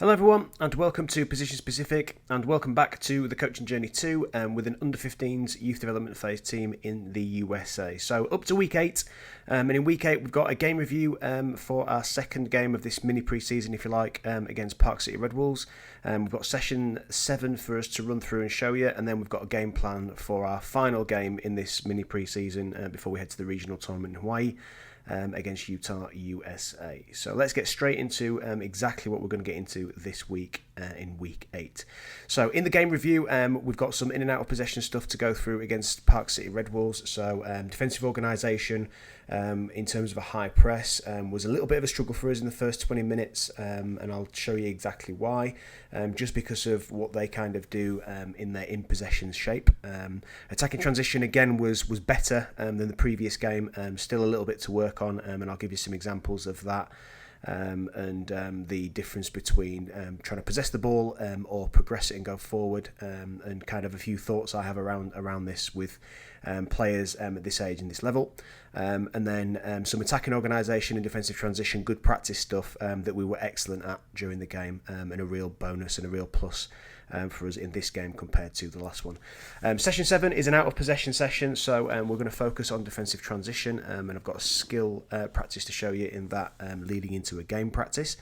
Hello everyone and welcome to Position Specific and welcome back to the Coaching Journey 2 with an under-15s youth development phase team in the USA. So up to week 8 and in week 8 we've got a game review for our second game of this mini pre-season if you like against Park City Red Wolves. We've got session 7 for us to run through and show you, and then we've got a game plan for our final game in this mini pre-season before we head to the regional tournament in Hawaii. Against Utah, USA. So let's get straight into exactly what we're going to get into this week in week 8. So in the game review, we've got some in and out of possession stuff to go through against Park City Red Wolves. So defensive organisation in terms of a high press was a little bit of a struggle for us in the first 20 minutes, and I'll show you exactly why, just because of what they kind of do in their in possession shape. Attacking transition again was better than the previous game, still a little bit to work on, and I'll give you some examples of that. And the difference between trying to possess the ball or progress it and go forward, and kind of a few thoughts I have around this with players at this age and this level, and then some attacking organisation and defensive transition, good practice stuff that we were excellent at during the game, and a real bonus and a real plus for us in this game compared to the last one. Session 7 is an out of possession session, so we're going to focus on defensive transition, and I've got a skill practice to show you in that leading into a game practice.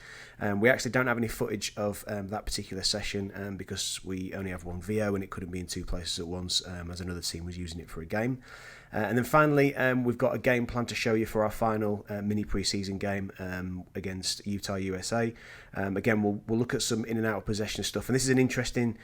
We actually don't have any footage of that particular session because we only have one VO and it couldn't be in two places at once, as another team was using it for a game. And then finally, we've got a game plan to show you for our final mini pre-season game against Utah, USA. Again, we'll look at some in and out of possession stuff, and this is an interesting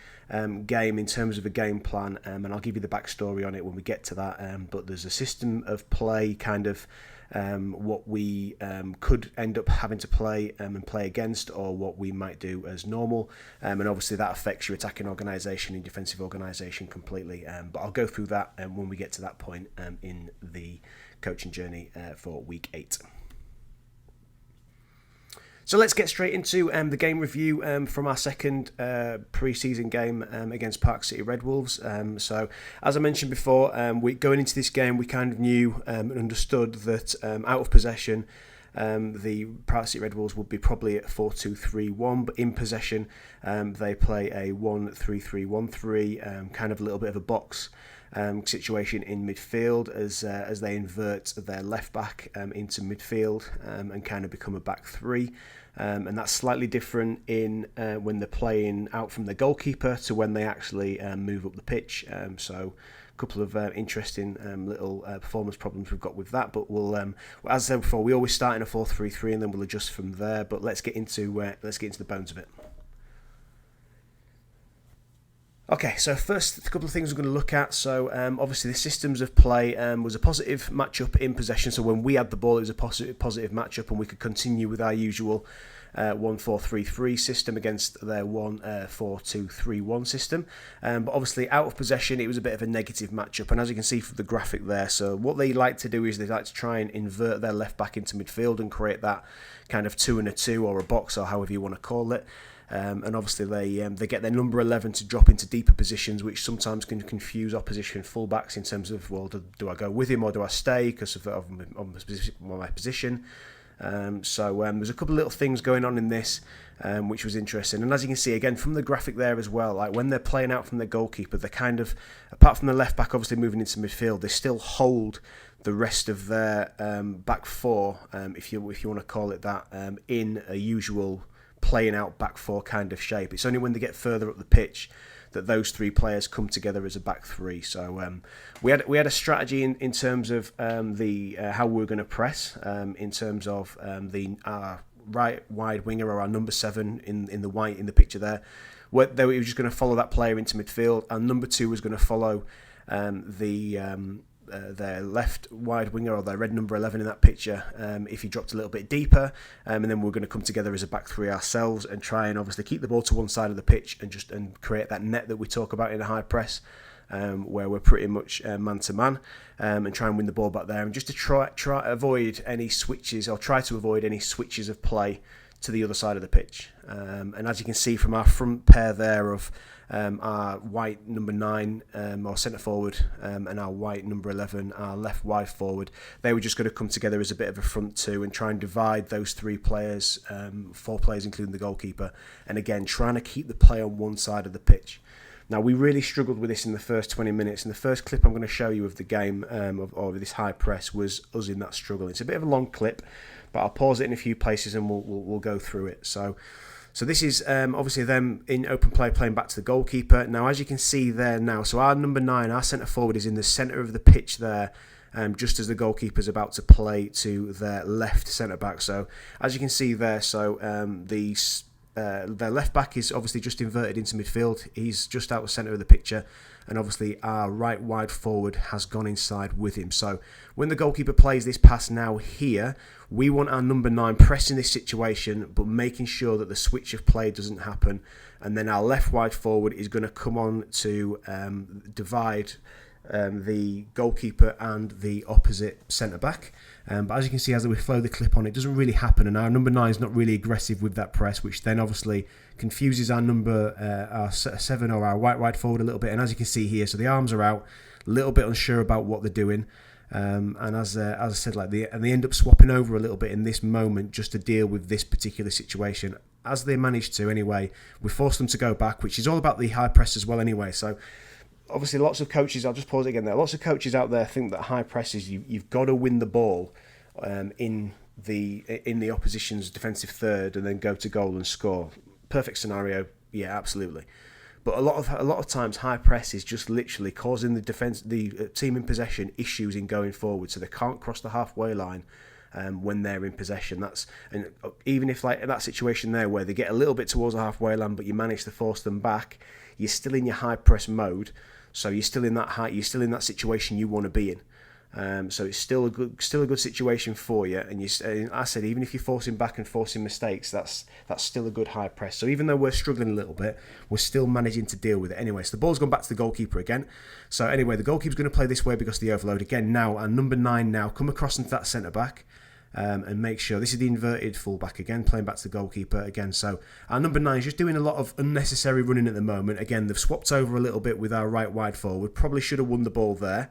game in terms of a game plan, and I'll give you the backstory on it when we get to that. But there's a system of play, kind of what we could end up having to play and play against, or what we might do as normal, and obviously that affects your attacking organisation and defensive organisation completely, but I'll go through that when we get to that point in the coaching journey for week 8. So let's get straight into the game review from our second pre-season game against Park City Red Wolves. So as I mentioned before, going into this game, we kind of knew and understood that out of possession, the Park City Red Wolves would be probably at 4-2-3-1, but in possession, they play a 1-3-3-1-3, kind of a little bit of a box situation in midfield as they invert their left back into midfield and kind of become a back three, and that's slightly different in when they're playing out from the goalkeeper to when they actually move up the pitch. So a couple of interesting little performance problems we've got with that, but we'll as I said before, we always start in a 4-3-3 and then we'll adjust from there. But let's get into the bones of it. Okay, so first, a couple of things we're going to look at. So obviously the systems of play was a positive matchup in possession. So when we had the ball, it was a positive matchup, and we could continue with our usual 1-4-3-3 system against their 1-4-2-3-1 system. But obviously out of possession, it was a bit of a negative matchup. And as you can see from the graphic there, so what they like to do is they like to try and invert their left back into midfield and create that kind of 2 and a 2 or a box, or however you want to call it. And obviously they get their number 11 to drop into deeper positions, which sometimes can confuse opposition fullbacks in terms of, well, do I go with him or do I stay because of my position? So there's a couple of little things going on in this, which was interesting. And as you can see again from the graphic there as well, like when they're playing out from the goalkeeper, they kind of, apart from the left back obviously moving into midfield, they still hold the rest of their back four, if you want to call it that, in a usual playing out back four kind of shape. It's only when they get further up the pitch that those three players come together as a back three. So we had a strategy in terms of the how we were going to press, in terms of the right wide winger, or our number 7 in the white in the picture there. Where they were just going to follow that player into midfield, and number 2 was going to follow their left wide winger, or their red number 11 in that picture, if he dropped a little bit deeper, and then we're going to come together as a back three ourselves and try and obviously keep the ball to one side of the pitch and create that net that we talk about in a high press, where we're pretty much man to man, and try and win the ball back there, and just to try avoid any switches, or try to avoid any switches of play to the other side of the pitch. And as you can see from our front pair there of our white number 9, our centre forward, and our white number 11, our left wide forward, they were just going to come together as a bit of a front two and try and divide those 3 players, 4 players including the goalkeeper, and again trying to keep the play on one side of the pitch. Now, we really struggled with this in the first 20 minutes, and the first clip I'm going to show you of the game, of this high press, was us in that struggle. It's a bit of a long clip, but I'll pause it in a few places and we'll go through it. So this is obviously them in open play playing back to the goalkeeper. Now, as you can see there now, so our number 9, our centre forward, is in the centre of the pitch there, just as the goalkeeper's about to play to their left centre back. So as you can see there, their left back is obviously just inverted into midfield. He's just out the centre of the picture, and obviously our right wide forward has gone inside with him. So when the goalkeeper plays this pass now here, we want our number 9 pressing this situation but making sure that the switch of play doesn't happen, and then our left wide forward is going to come on to divide the goalkeeper and the opposite centre back. But as you can see, as we flow the clip on, it doesn't really happen, and our number 9 is not really aggressive with that press, which then obviously confuses our our 7 or our wide forward a little bit. And as you can see here, so the arms are out, a little bit unsure about what they're doing, and as I said, they end up swapping over a little bit in this moment just to deal with this particular situation. As they managed to anyway, we forced them to go back, which is all about the high press as well anyway. So obviously, lots of coaches, I'll just pause it again there, lots of coaches out there think that high press is you've got to win the ball in the opposition's defensive third and then go to goal and score. Perfect scenario, yeah, absolutely. But a lot of times, high press is just literally causing the team in possession issues in going forward, so they can't cross the halfway line when they're in possession. And even if like in that situation there where they get a little bit towards the halfway line, but you manage to force them back, you're still in your high press mode. So you're still in that situation you want to be in. So it's still a good situation for you. And I said, even if you're forcing back and forcing mistakes, that's still a good high press. So even though we're struggling a little bit, we're still managing to deal with it. Anyway, so the ball's gone back to the goalkeeper again. So anyway, the goalkeeper's going to play this way because of the overload again. Now, our number 9 now come across into that centre back. And make sure, this is the inverted fullback again, playing back to the goalkeeper again. So our number 9 is just doing a lot of unnecessary running at the moment. Again, they've swapped over a little bit with our right wide forward. Probably should have won the ball there.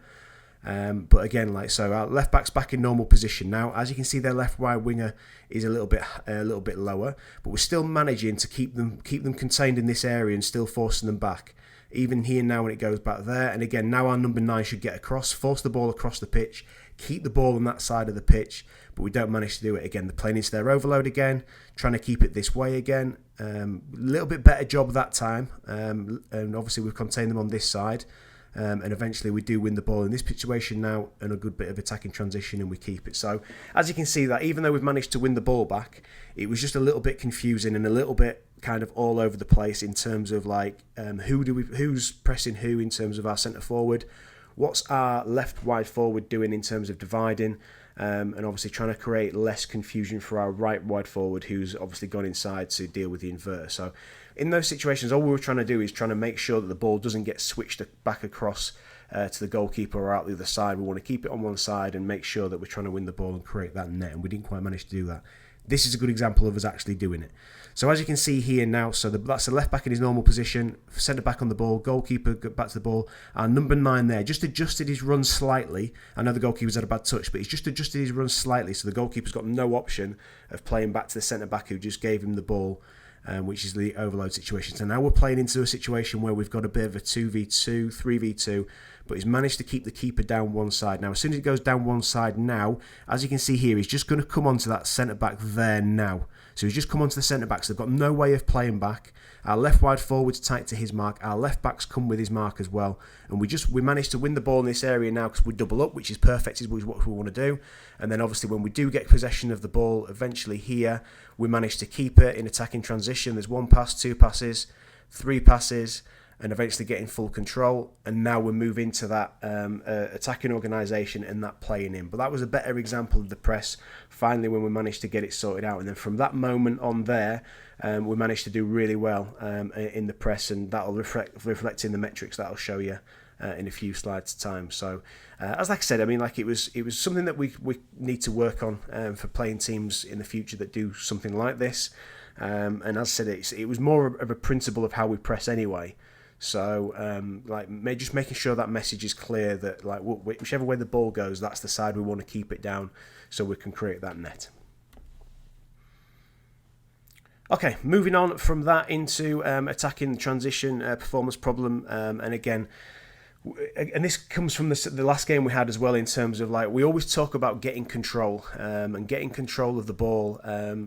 But again, so our left back's back in normal position now. As you can see, their left wide winger is a little bit lower, but we're still managing to keep them contained in this area and still forcing them back. Even here now when it goes back there, and again now our number 9 should get across, force the ball across the pitch, keep the ball on that side of the pitch, but we don't manage to do it again. They're playing into their overload again, trying to keep it this way again. A little bit better job that time, and obviously we've contained them on this side, and eventually we do win the ball in this situation now, and a good bit of attacking transition, and we keep it. So as you can see, that even though we've managed to win the ball back, it was just a little bit confusing and a little bit kind of all over the place in terms of who's pressing who in terms of our centre forward, what's our left wide forward doing in terms of dividing, and obviously trying to create less confusion for our right wide forward, who's obviously gone inside to deal with the inverter. So in those situations, all we were trying to do is trying to make sure that the ball doesn't get switched back across to the goalkeeper or out the other side. We want to keep it on one side and make sure that we're trying to win the ball and create that net, and we didn't quite manage to do that. This is a good example of us actually doing it. So as you can see here now, so that's the left back in his normal position, centre back on the ball, goalkeeper back to the ball. Our number 9 there just adjusted his run slightly. I know the goalkeeper's had a bad touch, but he's just adjusted his run slightly, so the goalkeeper's got no option of playing back to the centre back who just gave him the ball, which is the overload situation. So now we're playing into a situation where we've got a bit of a 2v2, 3v2, but he's managed to keep the keeper down one side. Now, as soon as he goes down one side now, as you can see here, he's just going to come onto that centre-back there now. So he's just come onto the centre-back, so they've got no way of playing back. Our left wide forward's tight to his mark. Our left backs come with his mark as well. And we managed to win the ball in this area now because we double up, which is perfect, is what we want to do. And then obviously when we do get possession of the ball, eventually here, we manage to keep it in attacking transition. There's 1 pass, 2 passes, 3 passes, and eventually getting full control. And now we move into that attacking organisation and that playing in. But that was a better example of the press, finally, when we managed to get it sorted out. And then from that moment on there, we managed to do really well in the press, and that'll reflect in the metrics that I'll show you in a few slides' time. So, as like I said, I mean, like it was something that we need to work on for playing teams in the future that do something like this. And as I said, it was more of a principle of how we press anyway. So, just making sure that message is clear that like whichever way the ball goes, that's the side we want to keep it down, so we can create that net. Okay, moving on from that into attacking the transition performance problem, and again, and this comes from the last game we had as well, in terms of like we always talk about getting control and getting control of the ball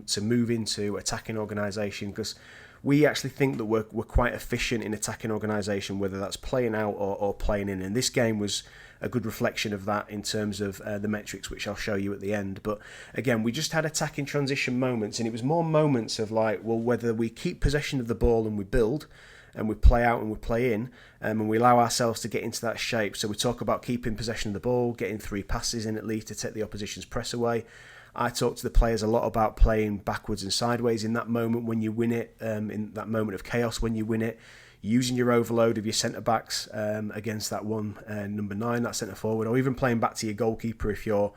to move into attacking organisation, because we actually think that we're quite efficient in attacking organisation, whether that's playing out or playing in. And this game was a good reflection of that in terms of the metrics, which I'll show you at the end. But again, we just had attacking transition moments, and it was more moments of like, well, whether we keep possession of the ball and we build, and we play out and we play in, and we allow ourselves to get into that shape. So we talk about keeping possession of the ball, getting 3 passes in at least to take the opposition's press away. I talk to the players a lot about playing backwards and sideways in that moment when you win it, in that moment of chaos when you win it, using your overload of your centre-backs against that one, number 9, that centre-forward, or even playing back to your goalkeeper if you're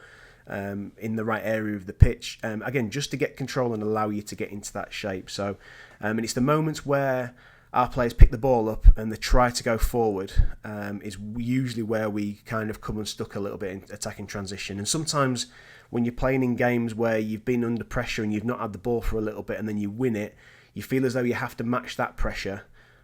in the right area of the pitch. Again, just to get control and allow you to get into that shape. So, and it's the moments where our players pick the ball up and they try to go forward is usually where we kind of come unstuck a little bit in attacking transition. And sometimes when you're playing in games where you've been under pressure and you've not had the ball for a little bit and then you win it, you feel as though you have to match that pressure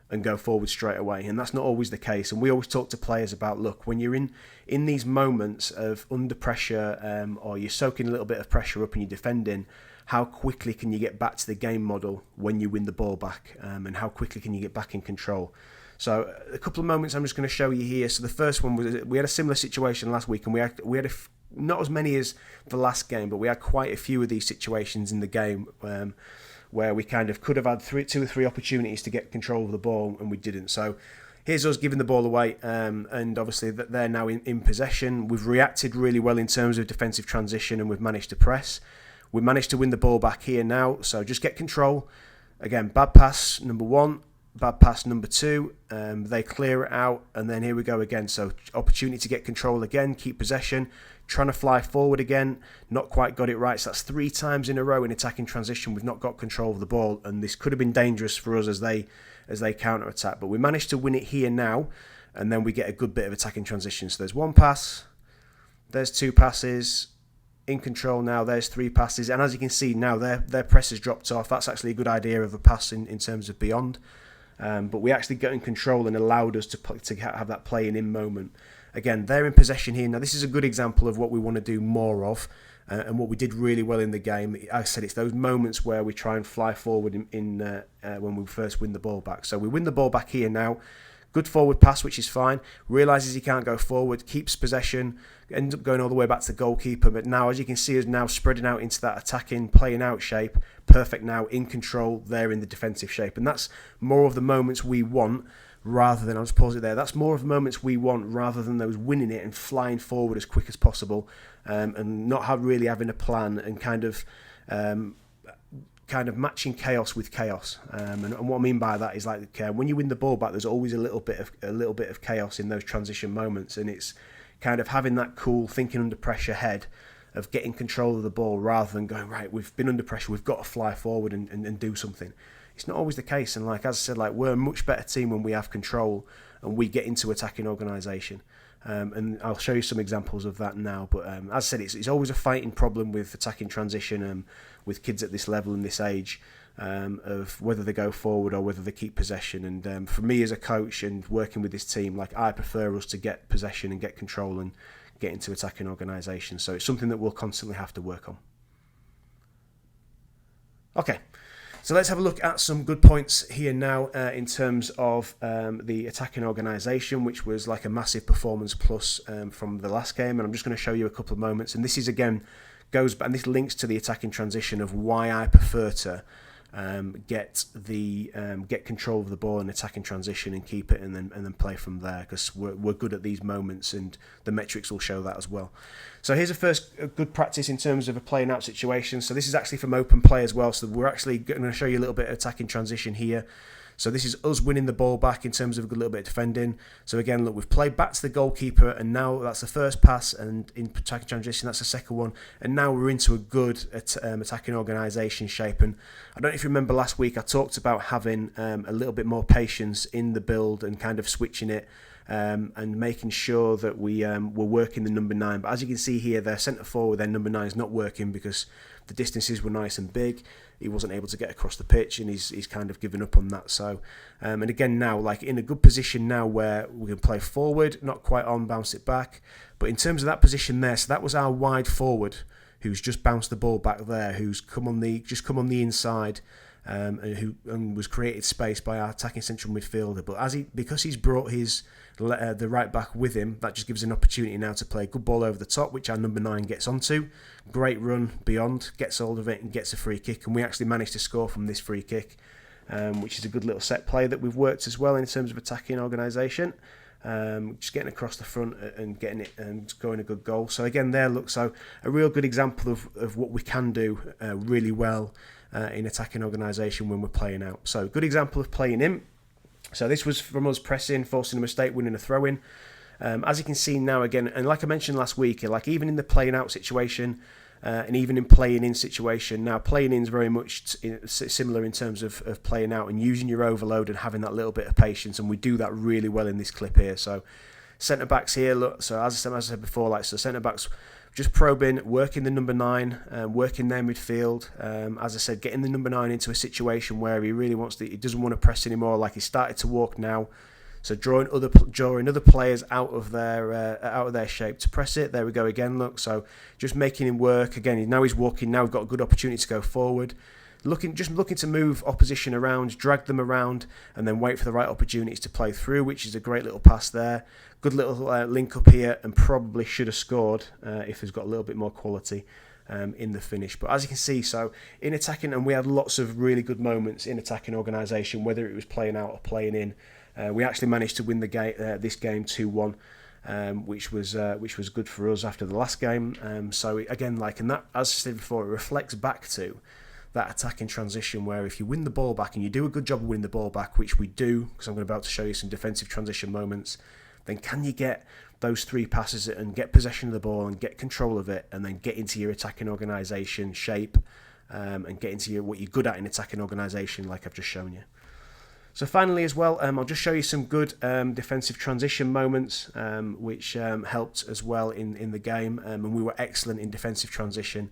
and go forward straight away. And that's not always the case. And we always talk to players about, look, when you're in these moments of under pressure or you're soaking a little bit of pressure up and you're defending, how quickly can you get back to the game model when you win the ball back, and how quickly can you get back in control? So a couple of moments I'm just going to show you here. So the first one was, we had a similar situation last week, and we had not as many as the last game, but we had quite a few of these situations in the game where we kind of could have had 2 or 3 opportunities to get control of the ball and we didn't. So here's us giving the ball away, and obviously that they're now in possession. We've reacted really well in terms of defensive transition, and we've managed to press. We managed to win the ball back here now, so just get control. Again, bad pass number 1, bad pass number 2. They clear it out, and then here we go again. So opportunity to get control again, keep possession, trying to fly forward again, not quite got it right. So that's 3 times in a row in attacking transition we've not got control of the ball, and this could have been dangerous for us as they counter attack. But we managed to win it here now, and then we get a good bit of attacking transition. So there's 1 pass, there's 2 passes. In control now, there's 3 passes, and as you can see now their press has dropped off. That's actually a good idea of a pass in terms of beyond, but we actually got in control and allowed us to have that playing in moment. Again, they're in possession here. Now this is a good example of what we want to do more of, and what we did really well in the game. I said it's those moments where we try and fly forward in when we first win the ball back. So we win the ball back here now. Good forward pass, which is fine. Realises he can't go forward, keeps possession, ends up going all the way back to the goalkeeper. But now, as you can see, is now spreading out into that attacking, playing out shape. Perfect now, in control, there in the defensive shape. And that's more of the moments we want rather than, I'll just pause it there, that's more of the moments we want rather than those winning it and flying forward as quick as possible, and not really having a plan and kind of matching chaos with chaos, and what I mean by that is like when you win the ball back, there's always a little bit of chaos in those transition moments, and it's kind of having that cool thinking under pressure head of getting control of the ball rather than going, right, we've been under pressure, we've got to fly forward and do something. It's not always the case, and like as I said, like we're a much better team when we have control and we get into attacking organisation. And I'll show you some examples of that now. But as I said, it's always a fighting problem with attacking transition with kids at this level and this age, of whether they go forward or whether they keep possession. And for me as a coach and working with this team, like I prefer us to get possession and get control and get into attacking organisation. So it's something that we'll constantly have to work on. Okay. So let's have a look at some good points here now in terms of the attacking organisation, which was like a massive performance plus from the last game. And I'm just going to show you a couple of moments. And this is again goes back, and this links to the attacking transition of why I prefer to get control of the ball and attacking transition and keep it and then play from there, because we're good at these moments and the metrics will show that as well. So here's a good practice in terms of a playing out situation. So this is actually from open play as well. So we're actually going to show you a little bit of attacking transition here. So this is us winning the ball back in terms of a good little bit of defending. So again, look, we've played back to the goalkeeper, and now that's the first pass, and in attacking transition, that's the second one. And now we're into a good attacking organisation shape. And I don't know if you remember last week, I talked about having a little bit more patience in the build and kind of switching it. And making sure that we're working the number 9. But as you can see here, their centre forward, their number 9 is not working because the distances were nice and big. He wasn't able to get across the pitch, and he's kind of given up on that. So, and again now, like in a good position now where we can play forward, not quite on, bounce it back. But in terms of that position there, so that was our wide forward who's just bounced the ball back there, who's come on the inside. And was created space by our attacking central midfielder. But because he's brought the right back with him, that just gives an opportunity now to play a good ball over the top, which our number 9 gets onto. Great run beyond, gets hold of it and gets a free kick. And we actually managed to score from this free kick, which is a good little set play that we've worked as well in terms of attacking organisation. Just getting across the front and getting it and scoring a good goal. So again, so a real good example of what we can do really well in attacking organisation when we're playing out. So good example of playing in. So this was from us pressing, forcing a mistake, winning a throw-in. As you can see now again, and like I mentioned last week, like even in the playing out situation and even in playing in situation, now playing in is very much similar in terms of playing out and using your overload and having that little bit of patience, and we do that really well in this clip here. So centre backs here, look. So as I said before, like so centre backs just probing, working the number 9, working their midfield. As I said, getting the number 9 into a situation where he really he doesn't want to press anymore. Like he started to walk now, so drawing other players out of their shape to press it. There we go again. Look, so just making him work again. Now he's walking. Now we've got a good opportunity to go forward. Looking to move opposition around, drag them around, and then wait for the right opportunities to play through, which is a great little pass there. Good little link up here, and probably should have scored if he's got a little bit more quality in the finish. But as you can see, so in attacking, and we had lots of really good moments in attacking organisation, whether it was playing out or playing in. We actually managed to win this game 2-1. Which was good for us after the last game. So again, like, and that, as I said before, it reflects back to that attacking transition where if you win the ball back and you do a good job of winning the ball back, which we do, because I'm about to show you some defensive transition moments, then can you get those 3 passes and get possession of the ball and get control of it, and then get into your attacking organisation shape and get into what you're good at in attacking organisation, like I've just shown you. So finally as well, I'll just show you some good defensive transition moments which helped as well in the game, and we were excellent in defensive transition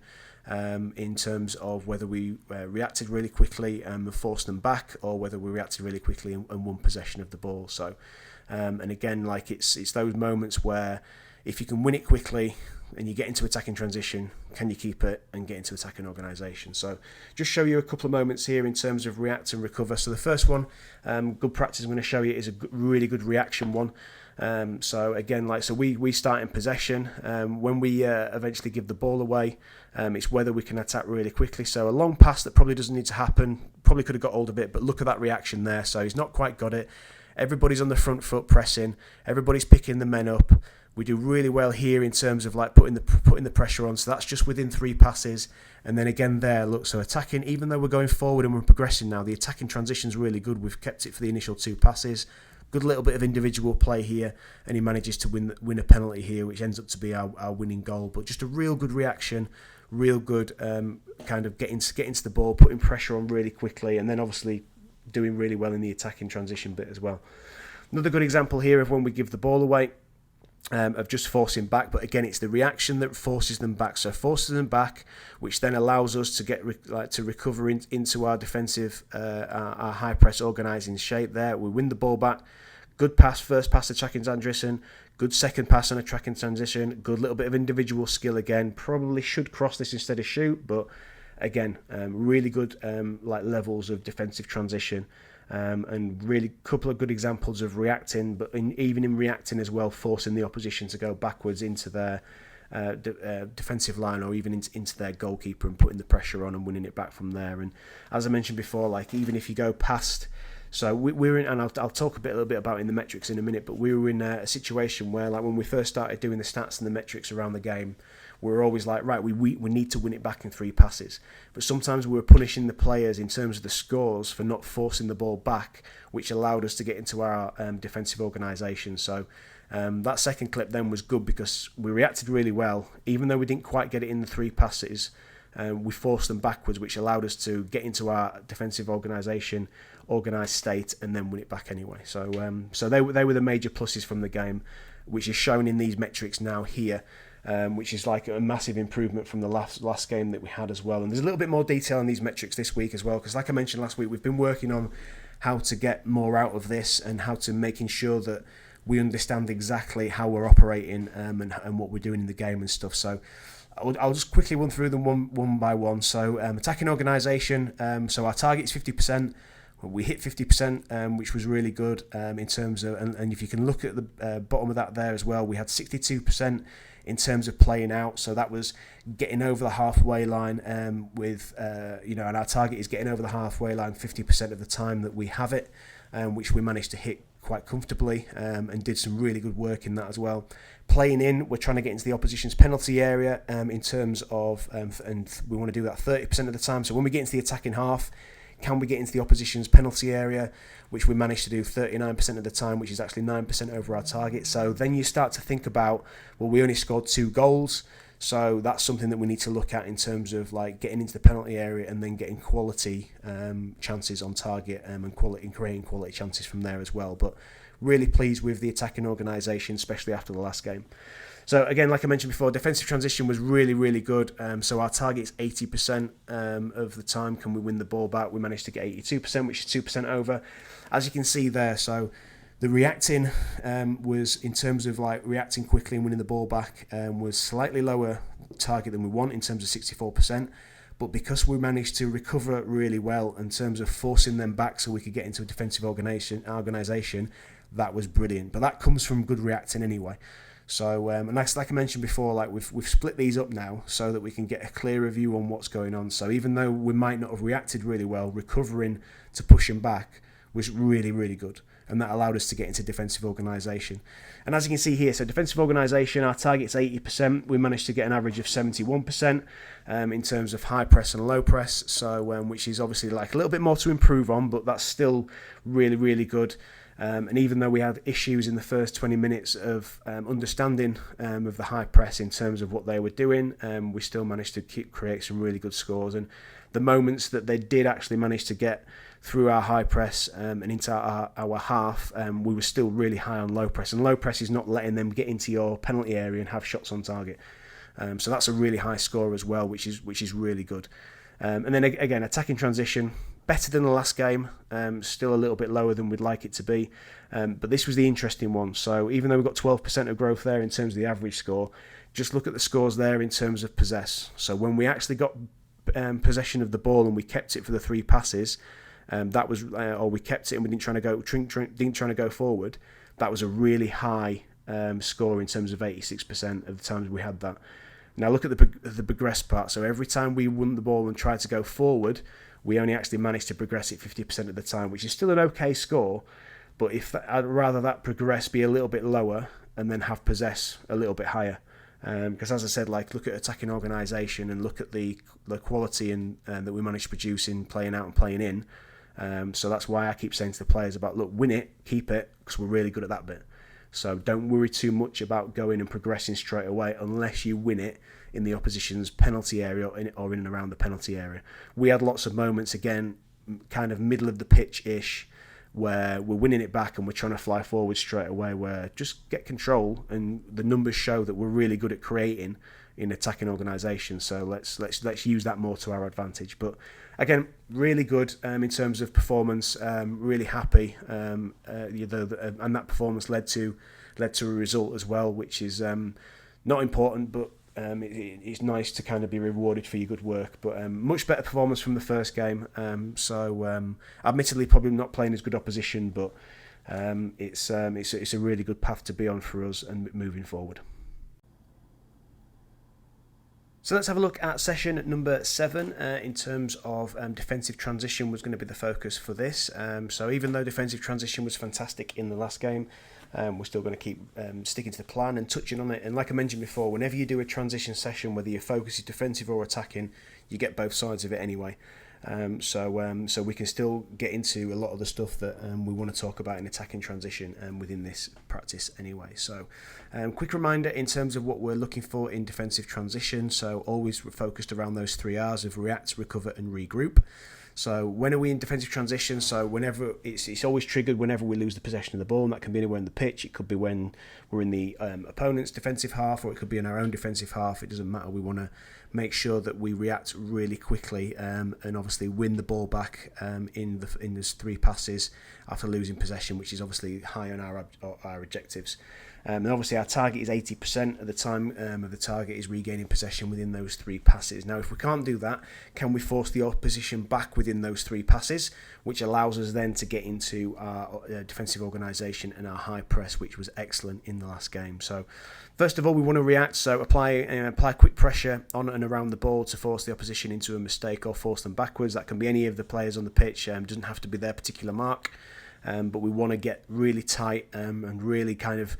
in terms of whether we reacted really quickly and forced them back, or whether we reacted really quickly and won possession of the ball. So and again, like it's those moments where if you can win it quickly and you get into attacking transition, can you keep it and get into attacking organisation? So just show you a couple of moments here in terms of react and recover. So the first one, good practice I'm going to show you, is a really good reaction one. So again, like, so we start in possession. When we eventually give the ball away, it's whether we can attack really quickly. So a long pass that probably doesn't need to happen, probably could have got hold of it, but look at that reaction there. So he's not quite got it. Everybody's on the front foot pressing. Everybody's picking the men up. We do really well here in terms of like putting the pressure on. So that's just within 3 passes. And then again there, look, so attacking, even though we're going forward and we're progressing now, the attacking transition's really good. We've kept it for the initial 2 passes. Good little bit of individual play here, and he manages to win a penalty here, which ends up to be our winning goal. But just a real good reaction, real good kind of getting to the ball, putting pressure on really quickly, and then obviously doing really well in the attacking transition bit as well. Another good example here of when we give the ball away, of just forcing back, but again it's the reaction that forces them back. So forces them back, which then allows us to get to recover into our defensive, our high press organising shape. There we win the ball back. Good pass, first pass to attacking transition. Good second pass on a tracking transition. Good little bit of individual skill again. Probably should cross this instead of shoot, but again, really good like levels of defensive transition. And really couple of good examples of reacting, but even in reacting as well, forcing the opposition to go backwards into their defensive line, or even into their goalkeeper, and putting the pressure on and winning it back from there. And as I mentioned before, like even if you go past, so we're in, and I'll talk a little bit about in the metrics in a minute, but we were in a situation where, like, when we first started doing the stats and the metrics around the game, we were always like, right, we need to win it back in 3 passes. But sometimes we were punishing the players in terms of the scores for not forcing the ball back, which allowed us to get into our defensive organisation. So that second clip then was good because we reacted really well. Even though we didn't quite get it in the 3 passes, we forced them backwards, which allowed us to get into our defensive organisation, organised state, and then win it back anyway. So they were the major pluses from the game, which is shown in these metrics now here, which is like a massive improvement from the last game that we had as well. And there's a little bit more detail on these metrics this week as well, because like I mentioned last week, we've been working on how to get more out of this and how to making sure that we understand exactly how we're operating and what we're doing in the game and stuff. So I'll just quickly run through them one by one. So attacking organisation, so our target is 50%. We hit 50%, which was really good in terms of, and if you can look at the bottom of that there as well, we had 62% in terms of playing out. So that was getting over the halfway line and our target is getting over the halfway line 50% of the time that we have it, which we managed to hit quite comfortably and did some really good work in that as well. Playing in, we're trying to get into the opposition's penalty area in terms of, and we want to do that 30% of the time. So when we get into the attacking half, can we get into the opposition's penalty area, which we managed to do 39% of the time, which is actually 9% over our target. So then you start to think about, well, we only scored 2 goals. So that's something that we need to look at in terms of like getting into the penalty area and then getting quality chances on target and creating quality chances from there as well. But really pleased with the attacking organisation, especially after the last game. So again, like I mentioned before, defensive transition was really, really good. So our target is 80% of the time. Can we win the ball back? We managed to get 82%, which is 2% over. As you can see there, so the reacting was, in terms of like reacting quickly and winning the ball back, was slightly lower target than we want in terms of 64%. But because we managed to recover really well in terms of forcing them back so we could get into a defensive organisation, that was brilliant. But that comes from good reacting anyway. So, and like I mentioned before, like we've split these up now so that we can get a clearer view on what's going on. So even though we might not have reacted really well, recovering to pushing back was really, really good. And that allowed us to get into defensive organisation. And as you can see here, so defensive organisation, our target's 80%. We managed to get an average of 71% in terms of high press and low press. So, which is obviously like a little bit more to improve on, but that's still really, really good. And even though we had issues in the first 20 minutes of understanding of the high press in terms of what they were doing, we still managed to create some really good scores. And the moments that they did actually manage to get through our high press and into our half, we were still really high on low press. And low press is not letting them get into your penalty area and have shots on target. So that's a really high score as well, which is really good. And then again, attacking transition, better than the last game, still a little bit lower than we'd like it to be. But this was the interesting one. So even though we've got 12% of growth there in terms of the average score, just look at the scores there in terms of possess. So when we actually got possession of the ball and we kept it for the 3 passes, that was, or we kept it and we didn't try to go forward, that was a really high score in terms of 86% of the times we had that. Now look at the progress part. So every time we won the ball and tried to go forward, we only actually managed to progress it 50% of the time, which is still an okay score. But I'd rather that progress be a little bit lower and then have possess a little bit higher. Because as I said, like look at attacking organisation and look at the quality and that we managed to produce in playing out and playing in. So that's why I keep saying to the players about, look, win it, keep it, because we're really good at that bit. So don't worry too much about going and progressing straight away unless you win it in the opposition's penalty area or in and around the penalty area. We had lots of moments, again, kind of middle of the pitch-ish, where we're winning it back and we're trying to fly forward straight away, where just get control, and the numbers show that we're really good at creating in attacking organisations. So let's use that more to our advantage. But again, really good in terms of performance. Really happy, and that performance led to a result as well, which is not important, but it's nice to kind of be rewarded for your good work. But much better performance from the first game. So admittedly, probably not playing as good opposition, but it's a really good path to be on for us and moving forward. So let's have a look at session number 7 in terms of defensive transition was going to be the focus for this. So even though defensive transition was fantastic in the last game, We're still going to keep sticking to the plan and touching on it. And like I mentioned before, whenever you do a transition session, whether your focus is defensive or attacking, you get both sides of it anyway. So we can still get into a lot of the stuff that we want to talk about in attacking transition within this practice anyway. So quick reminder in terms of what we're looking for in defensive transition. So always focused around those 3 R's of react, recover and regroup. So when are we in defensive transition? So whenever it's always triggered whenever we lose the possession of the ball, and that can be anywhere in the pitch. It could be when we're in the opponent's defensive half, or it could be in our own defensive half. It doesn't matter. We want to make sure that we react really quickly and obviously win the ball back in those 3 passes after losing possession, which is obviously high on our objectives. And obviously our target is 80% of the time of the target is regaining possession within those 3 passes. Now if we can't do that, can we force the opposition back within those 3 passes, which allows us then to get into our defensive organisation and our high press, which was excellent in the last game. So first of all, we want to react, so apply quick pressure on and around the ball to force the opposition into a mistake or force them backwards. That can be any of the players on the pitch, doesn't have to be their particular mark, but we want to get really tight and really kind of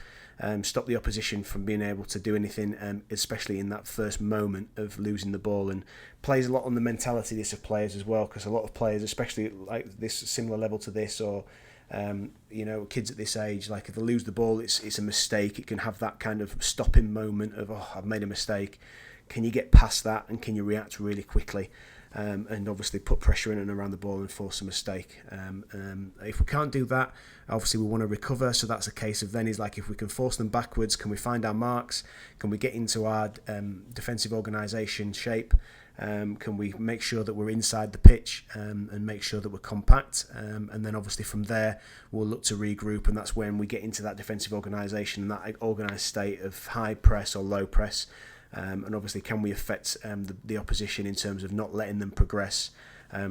stop the opposition from being able to do anything, especially in that first moment of losing the ball. And plays a lot on the mentality this of players as well, because a lot of players, especially like this similar level to this, or kids at this age, like if they lose the ball, it's a mistake. It can have that kind of stopping moment of, oh, I've made a mistake. Can you get past that and can you react really quickly? And obviously put pressure in and around the ball and force a mistake. If we can't do that, obviously we want to recover. So that's a case of then is like if we can force them backwards, can we find our marks? Can we get into our defensive organisation shape? Can we make sure that we're inside the pitch and make sure that we're compact? And then obviously from there we'll look to regroup, and that's when we get into that defensive organisation and that organised state of high press or low press. And obviously can we affect the opposition in terms of not letting them progress.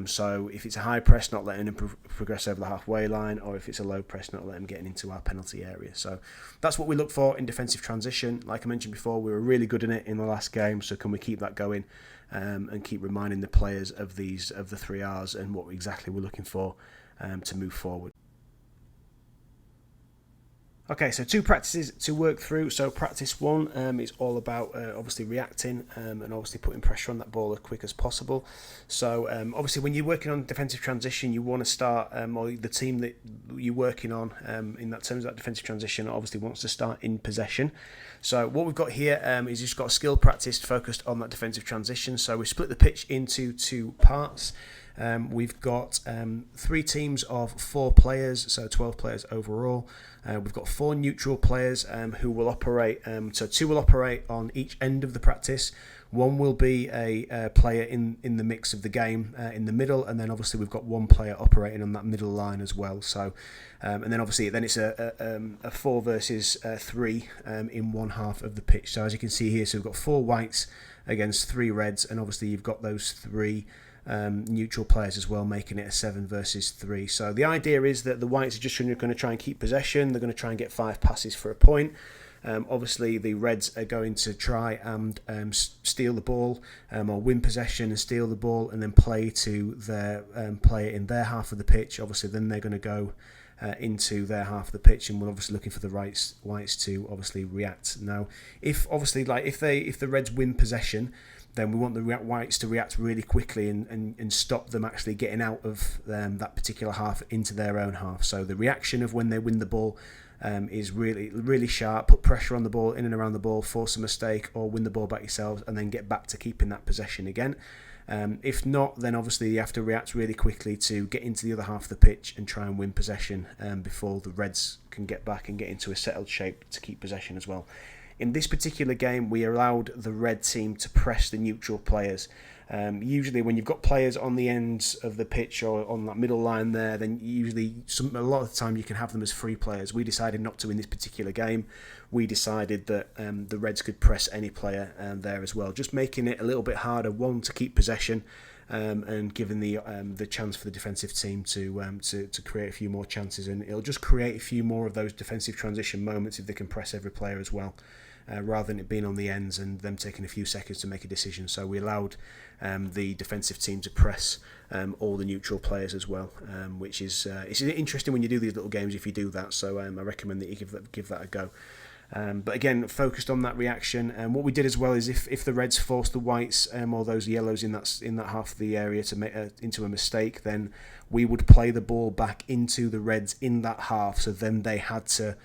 So if it's a high press, not letting them progress over the halfway line, or if it's a low press, not letting them get into our penalty area. So that's what we look for in defensive transition. Like I mentioned before, we were really good in it in the last game, so can we keep that going and keep reminding the players of the 3 R's and what exactly we're looking for to move forward. Okay, so 2 practices to work through. So practice 1 is all about obviously reacting and obviously putting pressure on that ball as quick as possible. So obviously when you're working on defensive transition, you want to start, or the team that you're working on in that terms of that defensive transition obviously wants to start in possession. So what we've got here is just got a skill practice focused on that defensive transition. So we split the pitch into 2 parts. We've got 3 teams of 4 players, so 12 players overall. We've got 4 neutral players who will operate, so 2 will operate on each end of the practice. 1 will be a player in the mix of the game in the middle, and then obviously we've got 1 player operating on that middle line as well. So, and then obviously it's a 4 versus 3 in one half of the pitch. So as you can see here, so we've got 4 whites against 3 reds, and obviously you've got those 3 neutral players as well, making it a 7 versus 3. So the idea is that the whites are just going to try and keep possession. They're going to try and get 5 passes for a point. Obviously the reds are going to try and steal the ball or win possession and steal the ball and then play to their player in their half of the pitch. Obviously then they're going to go into their half of the pitch, and we're obviously looking for the whites to obviously react. Now if the reds win possession, then we want the whites to react really quickly and stop them actually getting out of that particular half into their own half. So the reaction of when they win the ball is really, really sharp. Put pressure on the ball, in and around the ball, force a mistake, or win the ball back yourselves, and then get back to keeping that possession again. If not, then obviously you have to react really quickly to get into the other half of the pitch and try and win possession before the reds can get back and get into a settled shape to keep possession as well. In this particular game, we allowed the red team to press the neutral players. Usually when you've got players on the ends of the pitch or on that middle line there, then usually a lot of the time you can have them as free players. We decided not to in this particular game. We decided that the reds could press any player there as well, just making it a little bit harder, 1, to keep possession, and giving the chance for the defensive team to create a few more chances, and it'll just create a few more of those defensive transition moments if they can press every player as well. rather than it being on the ends and them taking a few seconds to make a decision. So we allowed the defensive team to press all the neutral players as well, which is it's interesting when you do these little games if you do that. So I recommend that you give that a go. But again, focused on that reaction. And what we did as well is if the Reds forced the Whites or those yellows in that half of the area to make into a mistake, then we would play the ball back into the Reds in that half. So then they had to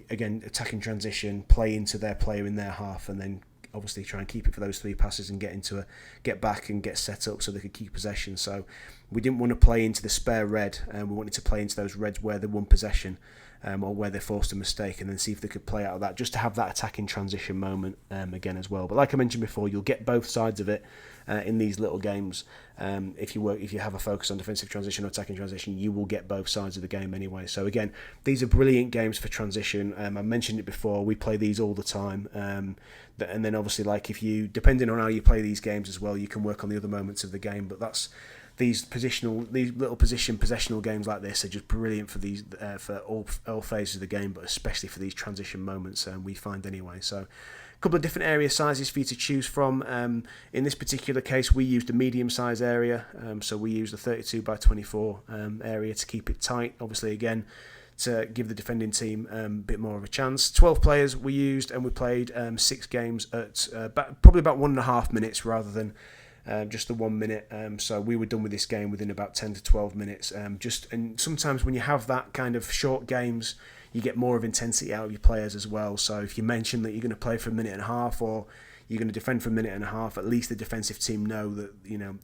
again attack in transition, play into their player in their half, and then obviously try and keep it for those 3 passes and get back and get set up so they could keep possession. So we didn't want to play into the spare red, and we wanted to play into those Reds where they won possession. Or where they forced a mistake, and then see if they could play out of that, just to have that attacking transition moment again as well. But like I mentioned before, you'll get both sides of it in these little games. If you have a focus on defensive transition or attacking transition, you will get both sides of the game anyway. So again, these are brilliant games for transition. I mentioned it before, we play these all the time. And then obviously, like depending on how you play these games as well, you can work on the other moments of the game. But these little possessional games like this are just brilliant for these for all phases of the game, but especially for these transition moments. We find anyway. So, a couple of different area sizes for you to choose from. In this particular case, we used a medium size area, so we used a 32 by 24 area to keep it tight. Obviously, again, to give the defending team a bit more of a chance. 12 players we used, and we played 6 games at probably about 1.5 minutes rather than just the 1 minute. So we were done with this game within about 10 to 12 minutes. And sometimes when you have that kind of short games, you get more of intensity out of your players as well. So if you mention that you're going to play for 1.5 minutes or you're going to defend for 1.5 minutes, at least the defensive team know that,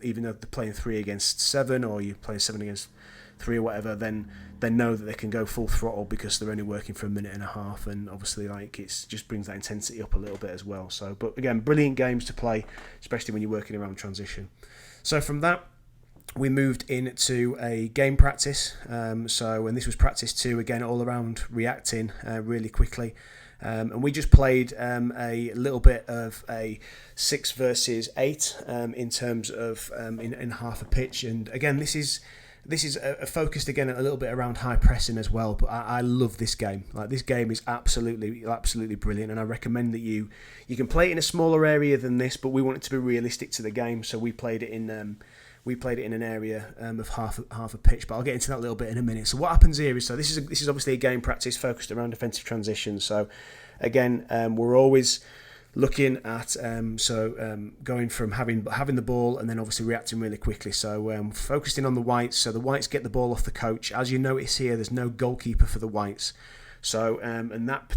even though they're playing 3 against 7 or you're playing 7 against 3 or whatever, then they know that they can go full throttle because they're only working for 1.5 minutes, and obviously it just brings that intensity up a little bit as well. So, but again, brilliant games to play, especially when you're working around transition. So from that, we moved into a game practice. And this was practice 2, again, all around reacting really quickly. And we just played a little bit of a 6 versus 8 in terms of in half a pitch. And again, this is focused again a little bit around high pressing as well. But I love this game. Like, this game is absolutely brilliant, and I recommend that you can play it in a smaller area than this. But we want it to be realistic to the game, so we played it in an area of half a pitch. But I'll get into that a little bit in a minute. So what happens here is, so this is obviously a game practice focused around defensive transition. So again, we're always looking at going from having the ball and then obviously reacting really quickly. So focusing on the Whites. So the Whites get the ball off the coach. As you notice here, there's no goalkeeper for the Whites. So and that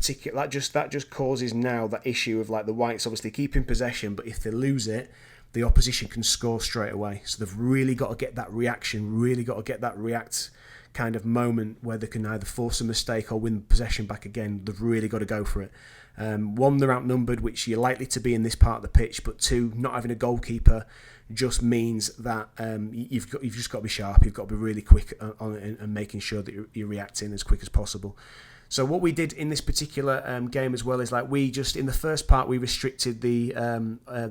just causes now that issue of like the Whites obviously keeping possession, but if they lose it, the opposition can score straight away. So they've really got to get that reaction, really got to get that react kind of moment where they can either force a mistake or win possession back again. They've really got to go for it. 1, they're outnumbered, which you're likely to be in this part of the pitch, but 2, not having a goalkeeper just means that you've just got to be sharp. You've got to be really quick on it and making sure that you're reacting as quick as possible. So what we did in this particular game as well is, like, we just in the first part we restricted the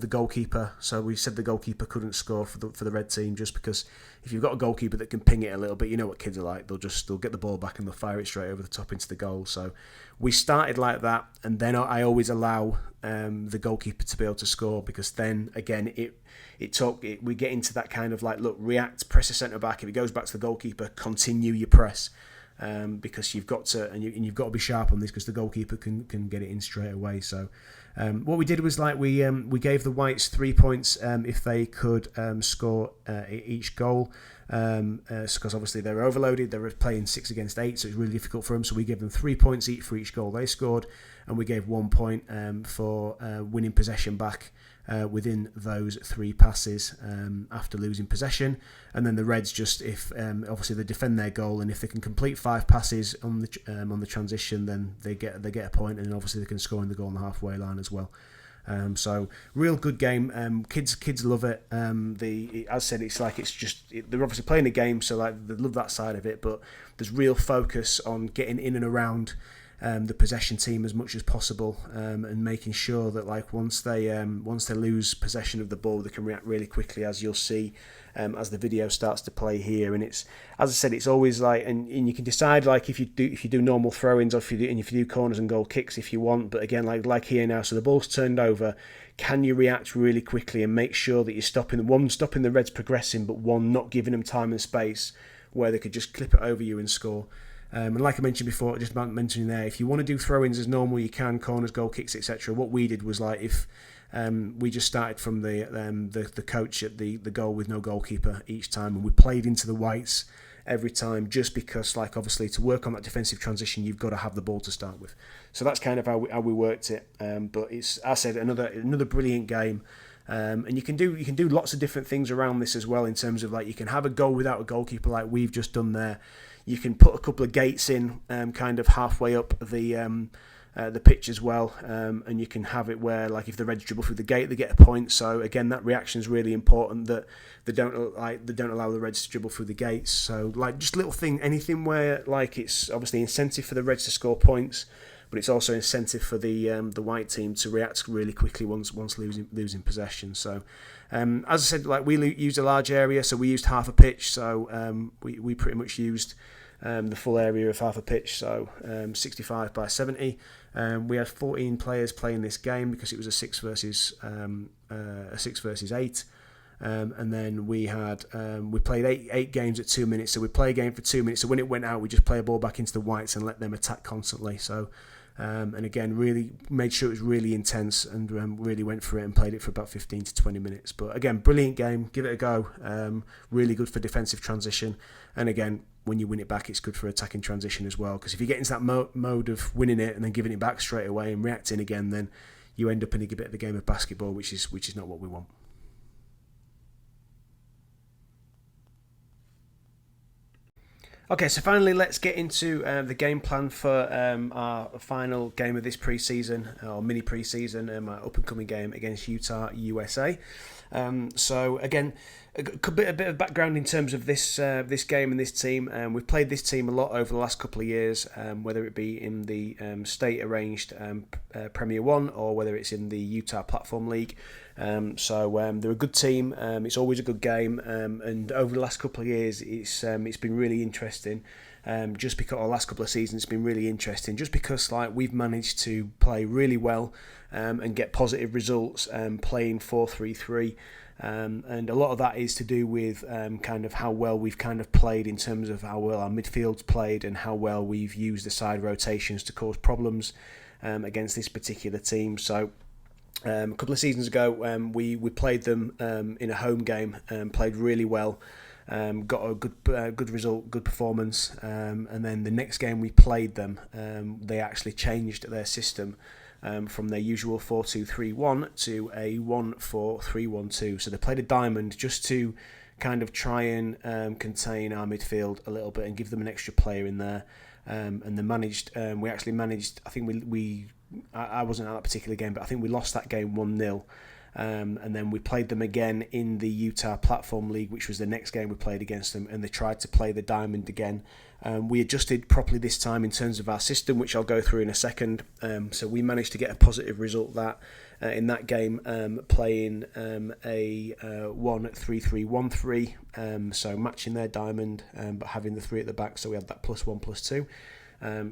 goalkeeper. So we said the goalkeeper couldn't score for the red team, just because if you've got a goalkeeper that can ping it a little bit, you know what kids are like. They'll get the ball back and they'll fire it straight over the top into the goal. So we started like that, and then I always allow the goalkeeper to be able to score, because then again we get into that kind of like, look, react, press the centre back. If it goes back to the goalkeeper, continue your press. Because you've got to you've got to be sharp on this, because the goalkeeper can get it in straight away. So what we did was, like, we gave the Whites 3 points if they could score each goal, because obviously they were overloaded. They were playing 6 against 8, so it's really difficult for them. So we gave them 3 points each for each goal they scored, and we gave 1 point for winning possession back within those 3 passes after losing possession. And then the Reds, just if obviously they defend their goal, and if they can complete 5 passes on the transition, then they get a point, and obviously they can score in the goal on the halfway line as well. So real good game. Kids love it. As I said, they're obviously playing a game, so like they love that side of it. But there's real focus on getting in and around the possession team as much as possible, and making sure that like once they lose possession of the ball, they can react really quickly, as you'll see as the video starts to play here. And it's, as I said, it's always like, and you can decide like if you do normal throw-ins, or if you do corners and goal kicks if you want. But again, like here now, so the ball's turned over. Can you react really quickly and make sure that you're stopping the Reds progressing, but one, not giving them time and space where they could just clip it over you and score. And like I mentioned before, just about mentioning there, if you want to do throw-ins as normal, you can, corners, goal kicks, etc. What we did was like, if we just started from the coach at the goal with no goalkeeper each time, and we played into the whites every time, just because, like, obviously to work on that defensive transition, you've got to have the ball to start with. So that's kind of how we worked it. But it's, as I said, another brilliant game. And you can do lots of different things around this as well, in terms of like, you can have a goal without a goalkeeper like we've just done there. You can put a couple of gates in kind of halfway up the pitch as well, and you can have it where, like, if the Reds dribble through the gate, they get a point. So again, that reaction is really important, that they don't allow the Reds to dribble through the gates. So like, just little thing, anything where like it's obviously incentive for the Reds to score points, but it's also incentive for the white team to react really quickly once losing possession. So as I said, like, we used a large area, so we used half a pitch. So we pretty much used the full area of half a pitch, so 65 by 70. We had 14 players playing this game because it was a 6 versus 8. And then we played eight games at 2 minutes. So we play a game for 2 minutes. So when it went out, we just play a ball back into the whites and let them attack constantly. So and again, really made sure it was really intense, and really went for it and played it for about 15 to 20 minutes. But again, brilliant game. Give it a go. Really good for defensive transition. And again, when you win it back, it's good for attacking transition as well. Because if you get into that mode of winning it and then giving it back straight away and reacting again, then you end up in a bit of a game of basketball, which is not what we want. Okay, so finally, let's get into the game plan for our final game of this pre-season, or mini pre-season, our up-and-coming game against Utah, USA. So again, a bit of background in terms of this game and this team. We've played this team a lot over the last couple of years, whether it be in the state-arranged Premier 1 or whether it's in the Utah Platform League. So they're a good team. It's always a good game, and over the last couple of years, it's been really interesting. Just because our last couple of seasons, it's been really interesting. Just because like we've managed to play really well and get positive results, playing 4-3-3. And a lot of that is to do with kind of how well we've kind of played in terms of how well our midfield's played and how well we've used the side rotations to cause problems against this particular team. So a couple of seasons ago, we played them in a home game, played really well, got a good result, good performance, and then the next game we played them, they actually changed their system from their usual 4-2-3-1 to a 1-4-3-1-2. So they played a diamond just to kind of try and contain our midfield a little bit and give them an extra player in there. And they managed. We actually managed. I think I wasn't at that particular game, but I think we lost that game 1-0. And then we played them again in the Utah Platform League, which was the next game we played against them, and they tried to play the diamond again. We adjusted properly this time in terms of our system, which I'll go through in a second. So we managed to get a positive result in that game, playing a 1-3-3-1-3, so matching their diamond, but having the 3 at the back, so we had that +1/+2.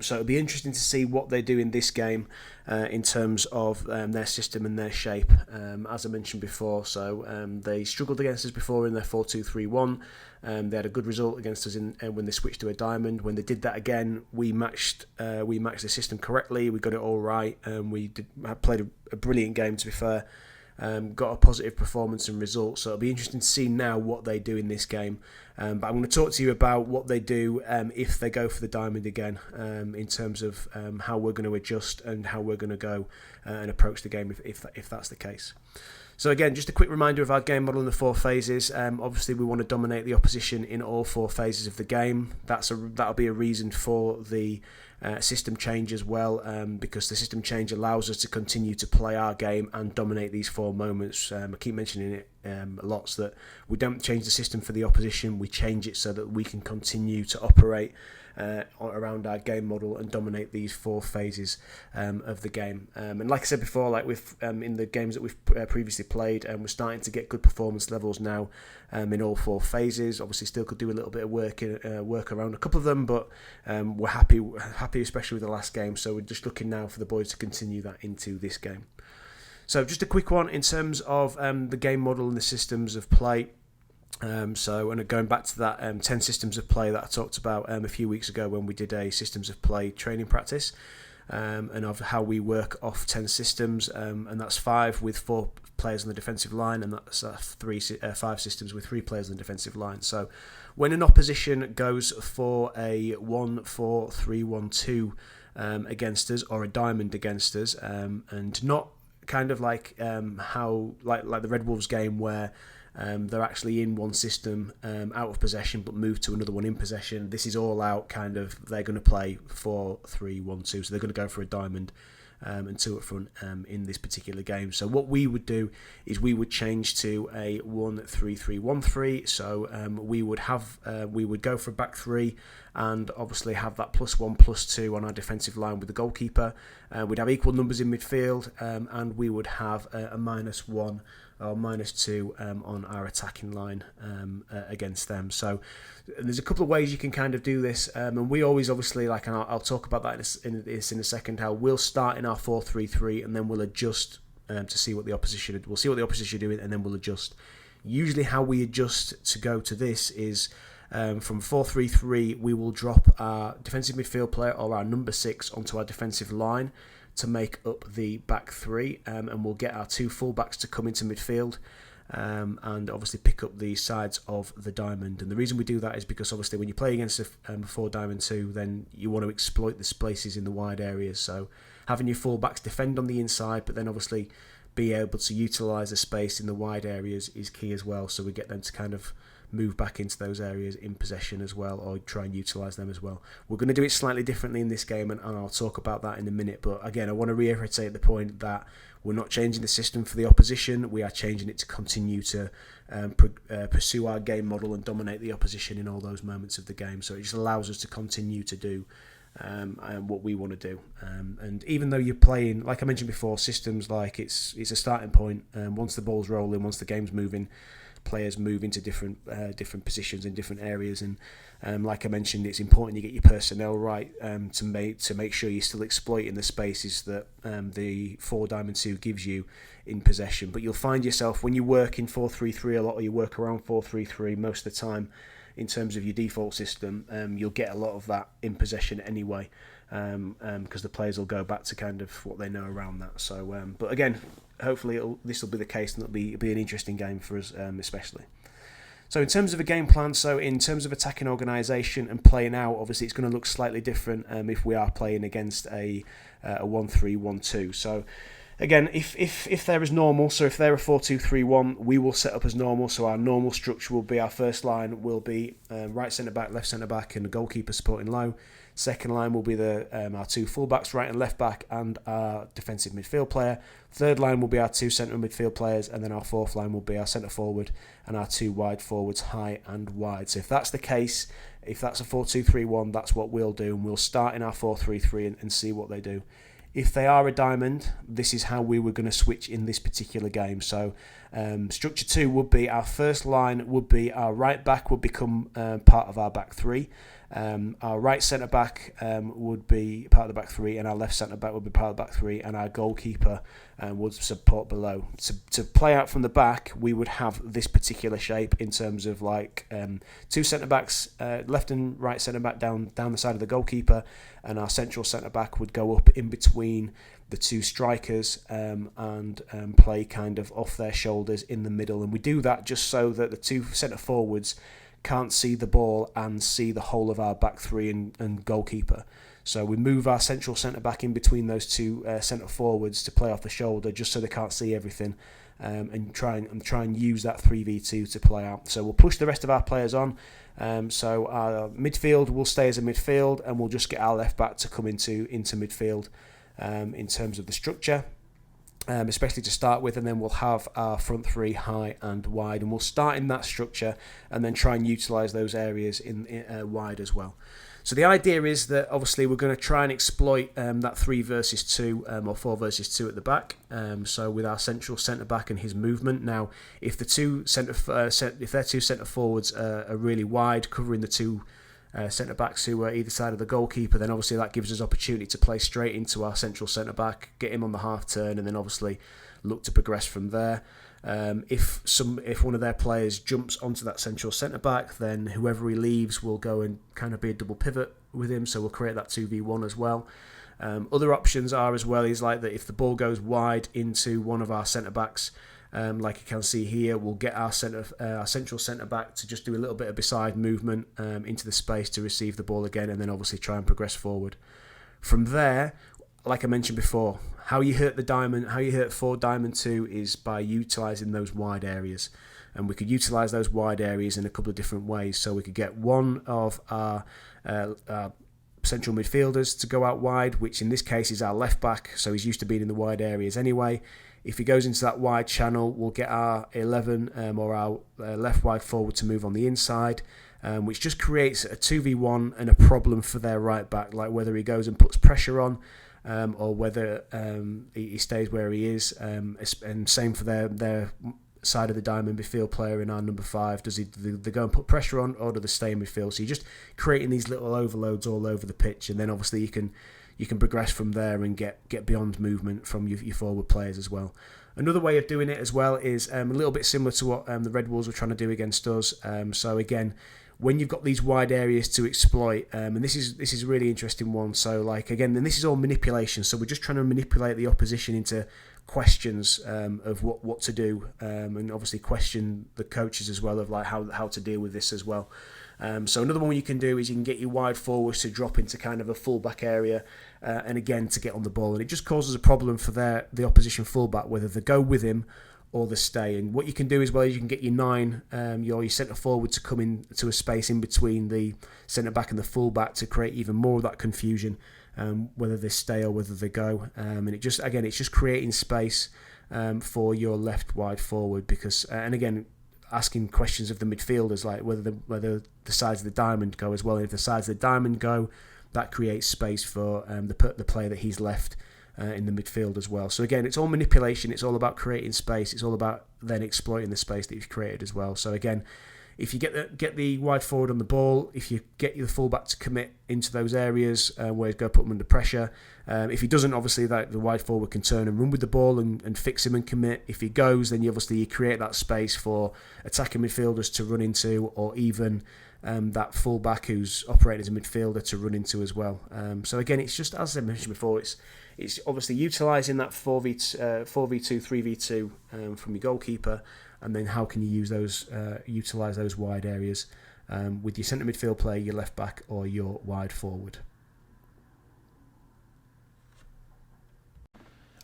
So it'll be interesting to see what they do in this game in terms of their system and their shape. As I mentioned before, so they struggled against us before in their 4-2-3-1. They had a good result against us when they switched to a diamond. When they did that again, we matched the system correctly. We got it all right. We played a brilliant game, to be fair. Got a positive performance and result, so it'll be interesting to see now what they do in this game. But I'm going to talk to you about what they do if they go for the diamond again, in terms of how we're going to adjust and how we're going to go and approach the game if that's the case. So again, just a quick reminder of our game model in the 4 phases. Obviously, we want to dominate the opposition in all 4 phases of the game. That'll be a reason for the system change as well, because the system change allows us to continue to play our game and dominate these 4 moments. I keep mentioning it lots, that we don't change the system for the opposition, we change it so that we can continue to operate around our game model and dominate these 4 phases of the game. And like I said before, like with in the games that we've previously played, we're starting to get good performance levels now in all 4 phases. Obviously, still could do a little bit of work around a couple of them, but we're happy, especially with the last game. So we're just looking now for the boys to continue that into this game. So just a quick one in terms of the game model and the systems of play. And going back to that 10 systems of play that I talked about a few weeks ago when we did a systems of play training practice, and of how we work off 10 systems, and that's 5 with 4 players on the defensive line, and that's 5 systems with 3 players on the defensive line. So when an opposition goes for a 1-4-3-1-2 against us, or a diamond against us, and not kind of like how like the Red Wolves game where they're actually in one system out of possession but move to another one in possession. This is all out kind of, they're going to play 4-3-1-2, so they're going to go for a diamond and 2 up front in this particular game. So what we would do is we would change to a 1-3-3-1-3. So we would go for a back 3 and obviously have that +1/+2 on our defensive line with the goalkeeper. We'd have equal numbers in midfield, and we would have a -1 or -2 on our attacking line against them. So there's a couple of ways you can kind of do this, and we always obviously, like, and I'll talk about that in a second, how we'll start in our 4-3-3 and then we'll adjust to see what the opposition, we'll see what the opposition are doing and then we'll adjust. Usually how we adjust to go to this is from 4-3-3 we will drop our defensive midfield player or our number 6 onto our defensive line to make up the back 3, and we'll get our 2 fullbacks to come into midfield and obviously pick up the sides of the diamond. And the reason we do that is because obviously when you play against a 4-diamond-2, then you want to exploit the spaces in the wide areas. So having your fullbacks defend on the inside, but then obviously be able to utilise the space in the wide areas is key as well. So we get them to kind of move back into those areas in possession as well, or try and utilise them as well. We're going to do it slightly differently in this game, and I'll talk about that in a minute. But again, I want to reiterate the point that we're not changing the system for the opposition. We are changing it to continue to pursue our game model and dominate the opposition in all those moments of the game. So it just allows us to continue to do what we want to do. And even though you're playing, like I mentioned before, systems like it's a starting point. Once the ball's rolling, once the game's moving, players move into different positions in different areas, and like I mentioned, it's important you get your personnel right to make sure you're still exploiting the spaces that the 4-diamond-2 gives you in possession. But you'll find yourself when you work in 4-3-3 a lot, or you work around 4-3-3 most of the time in terms of your default system, you'll get a lot of that in possession anyway, because the players will go back to kind of what they know around that. So but again, hopefully this will be the case, and it'll be an interesting game for us, especially. So in terms of a game plan, so in terms of attacking organisation and playing out, obviously it's going to look slightly different if we are playing against a 1-3-1-2. So again, if they're as normal, so if they're a 4-2-3-1, we will set up as normal. So our normal structure will be, our first line will be right centre back, left centre back, and the goalkeeper supporting low. Second line will be our 2 fullbacks, right and left back, and our defensive midfield player. Third line will be our 2 centre midfield players, and then our fourth line will be our centre forward and our 2 wide forwards, high and wide. So if that's the case, if that's a 4-2-3-1, that's what we'll do, and we'll start in our 4-3-3 and see what they do. If they are a diamond, this is how we were going to switch in this particular game. So structure 2 would be, our first line would be our right back would become part of our back 3. Our right centre back would be part of the back 3, and our left centre back would be part of the back 3, and our goalkeeper would support below. To play out from the back, we would have this particular shape in terms of like 2 centre backs, left and right centre back down the side of the goalkeeper, and our central centre back would go up in between the 2 strikers and play kind of off their shoulders in the middle. And we do that just so that the 2 centre forwards can't see the ball and see the whole of our back 3 and goalkeeper. So we move our central centre back in between those 2 centre forwards to play off the shoulder, just so they can't see everything, and try and use that 3v2 to play out. So we'll push the rest of our players on. So our midfield will stay as a midfield, and we'll just get our left back to come into midfield in terms of the structure. Especially to start with, and then we'll have our front three high and wide, and we'll start in that structure and then try and utilise those areas in wide as well. So the idea is that obviously we're going to try and exploit that 3 versus 2 or 4 versus 2 at the back. So with our central centre back and his movement. Now, if the if their two centre forwards are really wide, covering the two centre backs who are either side of the goalkeeper, then obviously that gives us opportunity to play straight into our central centre back, get him on the half turn, and then obviously look to progress from there. If one of their players jumps onto that central centre back, then whoever he leaves will go and kind of be a double pivot with him, so we'll create that 2v1 as well. Other options are as well is like that if the ball goes wide into one of our centre backs, like you can see here, we'll get our central centre back to just do a little bit of beside movement into the space to receive the ball again, and then obviously try and progress forward. From there, like I mentioned before, how you hurt forward diamond 2 is by utilising those wide areas, and we could utilise those wide areas in a couple of different ways. So we could get one of our central midfielders to go out wide, which in this case is our left back, so he's used to being in the wide areas anyway. If he goes into that wide channel, we'll get our 11 or our left wide forward to move on the inside, which just creates a 2v1 and a problem for their right back, like whether he goes and puts pressure on or whether he stays where he is. And same for their side of the diamond midfield player in our number 5. Do they go and put pressure on, or do they stay in midfield? So you're just creating these little overloads all over the pitch, and then obviously you can progress from there and get beyond movement from your forward players as well. Another way of doing it as well is a little bit similar to what the Red Wolves were trying to do against us. So again, when you've got these wide areas to exploit, and this is a really interesting one. So like again, and this is all manipulation. So we're just trying to manipulate the opposition into questions of what to do, and obviously question the coaches as well of like how to deal with this as well. So another one you can do is you can get your wide forwards to drop into kind of a fullback area, and again to get on the ball, and it just causes a problem for the opposition fullback whether they go with him or they stay. And what you can do as well is you can get your 9, your centre forward to come into a space in between the centre back and the fullback to create even more of that confusion, whether they stay or whether they go. And it's just creating space for your left wide forward, because and again, asking questions of the midfielders like whether the sides of the diamond go as well. And if the sides of the diamond go, that creates space for the player that he's left in the midfield as well. So again, it's all manipulation. It's all about creating space. It's all about then exploiting the space that you've created as well. So again, if you get the wide forward on the ball, if you get your fullback to commit into those areas where he's going to put them under pressure. If he doesn't, obviously the wide forward can turn and run with the ball and fix him and commit. If he goes, then you create that space for attacking midfielders to run into, or even that fullback who's operating as a midfielder to run into as well. So again, it's just, as I mentioned before, it's obviously utilising that 4v2, 3v2 from your goalkeeper, and then how can you use those, utilise those wide areas with your centre midfield player, your left back, or your wide forward.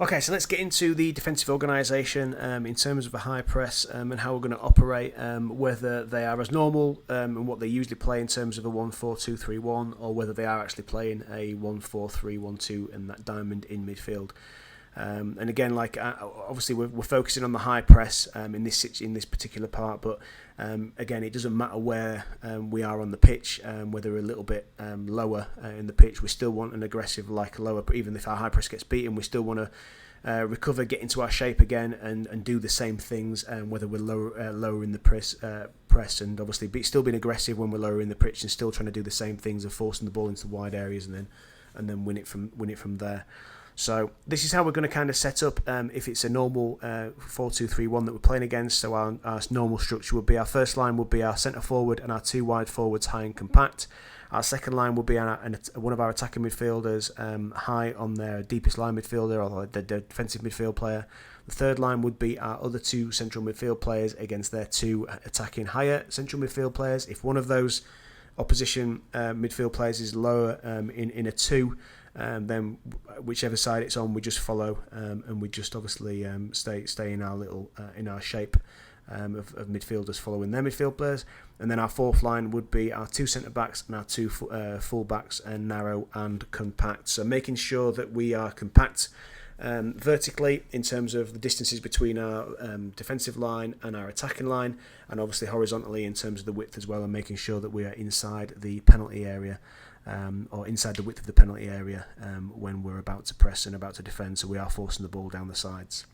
Okay, so let's get into the defensive organisation in terms of a high press and how we're going to operate, whether they are as normal and what they usually play in terms of a 1-4-2-3-1, or whether they are actually playing a 1-4-3-1-2 and that diamond in midfield. And again, like obviously we're focusing on the high press in this particular part, but again, it doesn't matter where we are on the pitch, whether we're a little bit lower in the pitch. We still want an aggressive, like lower. Even if our high press gets beaten, we still want to recover, get into our shape again, and do the same things. Whether we're lower in the press, and obviously still being aggressive when we're lower in the pitch, and still trying to do the same things of forcing the ball into wide areas, and then win it from there. So this is how we're going to kind of set up if it's a normal 4-2-3-1 that we're playing against. So our normal structure would be, our first line would be our centre forward and our 2 wide forwards high and compact. Our second line would be one of our attacking midfielders high on their deepest line midfielder or the defensive midfield player. The third line would be our other 2 central midfield players against their 2 attacking higher central midfield players. If one of those opposition midfield players is lower in a 2, then whichever side it's on, we just follow, and we just obviously stay in our little in our shape of midfielders following their midfield players. And then our fourth line would be our 2 centre backs and our 2 full backs, and narrow and compact. So making sure that we are compact vertically in terms of the distances between our defensive line and our attacking line, and obviously horizontally in terms of the width as well, and making sure that we are inside the penalty area, or inside the width of the penalty area when we're about to press and about to defend, so we are forcing the ball down the sides.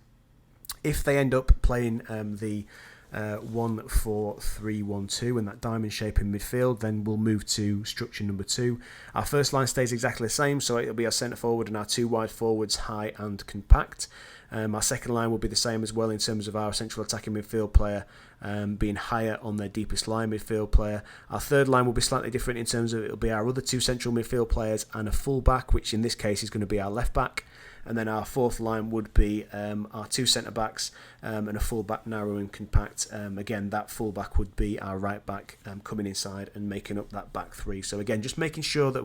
If they end up playing the 1-4-3-1-2 and that diamond shape in midfield, then we'll move to structure number 2. Our first line stays exactly the same, so it'll be our centre forward and our 2 wide forwards, high and compact. Our second line will be the same as well in terms of our central attacking midfield player being higher on their deepest line midfield player. Our third line will be slightly different in terms of it'll be our other 2 central midfield players and a full back, which in this case is going to be our left back. And then our fourth line would be our 2 centre backs and a full back, narrow and compact. Again, that full back would be our right back coming inside and making up that back 3. So again, just making sure that